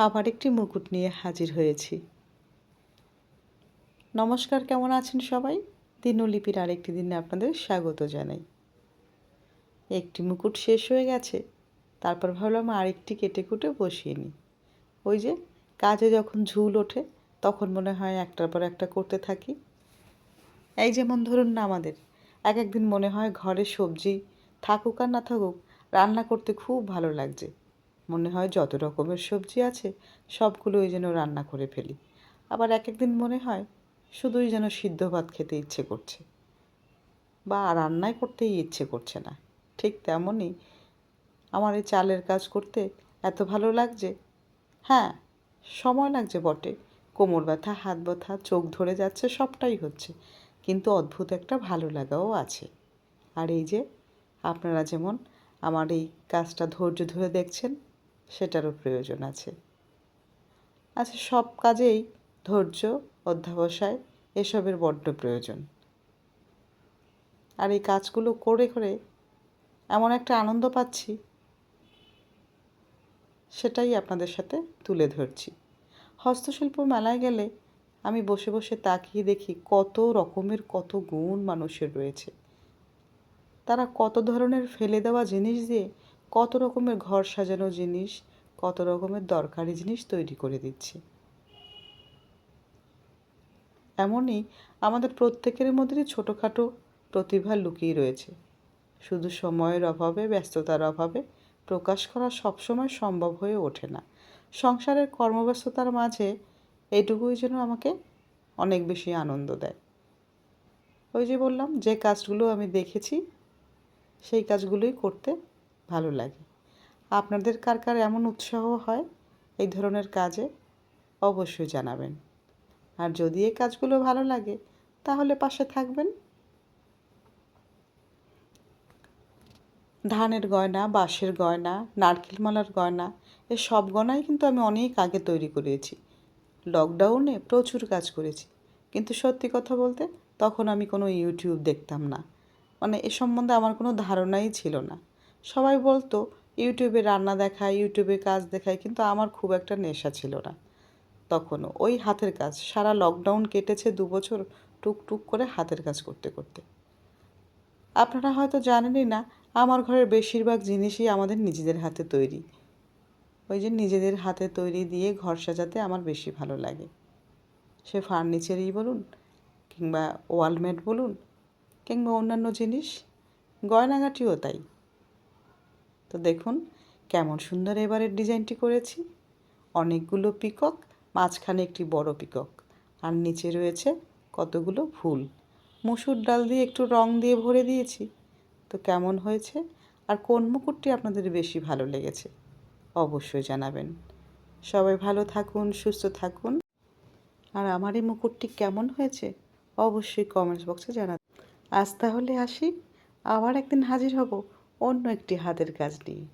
আবার একটি মুকুট নিয়ে হাজির হয়েছি। নমস্কার, কেমন আছেন সবাই? দিনলিপির আরেকটি দিনে আপনাদের স্বাগত জানাই। একটি মুকুট শেষ হয়ে গেছে, তারপর ভাবলাম আরেকটি কেটে কুটে বসিয়ে নিই। ওই যে কাজে যখন ঝুল ওঠে তখন মনে হয় একটার পর একটা করতে থাকি। এই যেমন ধরুন না, আমাদের এক একদিন মনে হয় ঘরে সবজি থাকুক আর না থাকুক, রান্না করতে খুব ভালো লাগছে। মনে হয় যত রকমের সবজি আছে সবগুলোই যেন রান্না করে ফেলি। আবার এক একদিন মনে হয় শুধুই যেন সিদ্ধ ভাত খেতে ইচ্ছে করছে, বা রান্নাই করতেই ইচ্ছে করছে না। ঠিক তেমনই আমার এই চালের কাজ করতে এত ভালো লাগছে। হ্যাঁ, সময় লাগছে বটে, কোমর ব্যথা, হাত ব্যথা, চোখ ধরে যাচ্ছে, সবটাই হচ্ছে, কিন্তু অদ্ভুত একটা ভালো লাগাও আছে। আর এই যে আপনারা যেমন আমার এই কাজটা ধৈর্য ধরে দেখছেন, সেটারও প্রয়োজন আছে। আচ্ছা, সব কাজেই ধৈর্য, অধ্যবসায় এসবের বড্ড প্রয়োজন। আর এই কাজগুলো করে করে এমন একটা আনন্দ পাচ্ছি, সেটাই আপনাদের সাথে তুলে ধরছি। হস্তশিল্প মেলায় গেলে আমি বসে বসে তাকিয়ে দেখি কত রকমের, কত গুণ মানুষের রয়েছে। তারা কত ধরনের ফেলে দেওয়া জিনিস দিয়ে কত রকমের ঘর সাজানো জিনিস, কত রকমের দরকারি জিনিস তৈরি করে দিচ্ছে। এমনই আমাদের প্রত্যেকের মধ্যে ছোটোখাটো প্রতিভা লুকিয়ে রয়েছে। শুধু সময়ের অভাবে, ব্যস্ততার অভাবে প্রকাশ করা সবসময় সম্ভব হয়ে ওঠে না। সংসারের কর্মব্যস্ততার মাঝে এটুকুই যেন আমাকে অনেক বেশি আনন্দ দেয়। ওই যে বললাম, যে কাজগুলো আমি দেখেছি সেই কাজগুলোই করতে ভালো লাগে। আপনাদের কার কার এমন উৎসাহ হয় এই ধরনের কাজে, অবশ্যই জানাবেন। আর যদি এই কাজগুলো ভালো লাগে তাহলে পাশে থাকবেন। ধানের গয়না, বাঁশের গয়না, নারকেল মালার গয়না, এ সব গয়নাই কিন্তু আমি অনেক আগে তৈরি করেছি। লকডাউনে প্রচুর কাজ করেছি, কিন্তু সত্যি কথা বলতে তখন আমি কোনো ইউটিউব দেখতাম না। মানে এ সম্বন্ধে আমার কোনো ধারণাই ছিল না। সবাই বলতো ইউটিউবে রান্না দেখায়, ইউটিউবে কাজ দেখায়, কিন্তু আমার খুব একটা নেশা ছিল না তখনও ওই হাতের কাজ। সারা লকডাউন কেটেছে 2 বছর টুকটুক করে হাতের কাজ করতে করতে। আপনারা হয়তো জানেনই না, আমার ঘরের বেশিরভাগ জিনিসই আমাদের নিজেদের হাতে তৈরি। ওই যে নিজেদের হাতে তৈরি দিয়ে ঘর সাজাতে আমার বেশি ভালো লাগে। সে ফার্নিচারই বলুন, কিংবা ওয়ালমেট বলুন, কিংবা অন্যান্য জিনিস, গয়নাগাটিও তাই। তো দেখুন কেমন সুন্দর এবারের ডিজাইনটি করেছি। অনেকগুলো পিকক, মাঝখানে একটি বড় পিকক, আর নিচে রয়েছে কতগুলো ফুল। মসুর ডাল দিয়ে একটু রং দিয়ে ভরে দিয়েছি। তো কেমন হয়েছে আর কোন মুকুটটি আপনাদের বেশি ভালো লেগেছে অবশ্যই জানাবেন। সবাই ভালো থাকুন, সুস্থ থাকুন। আর আমার এই মুকুটটি কেমন হয়েছে অবশ্যই কমেন্টস বক্সে জানাবেন। আজ তাহলে আসি, আবার একদিন হাজির হব অন্য একটি হাতের কাজ নিয়ে।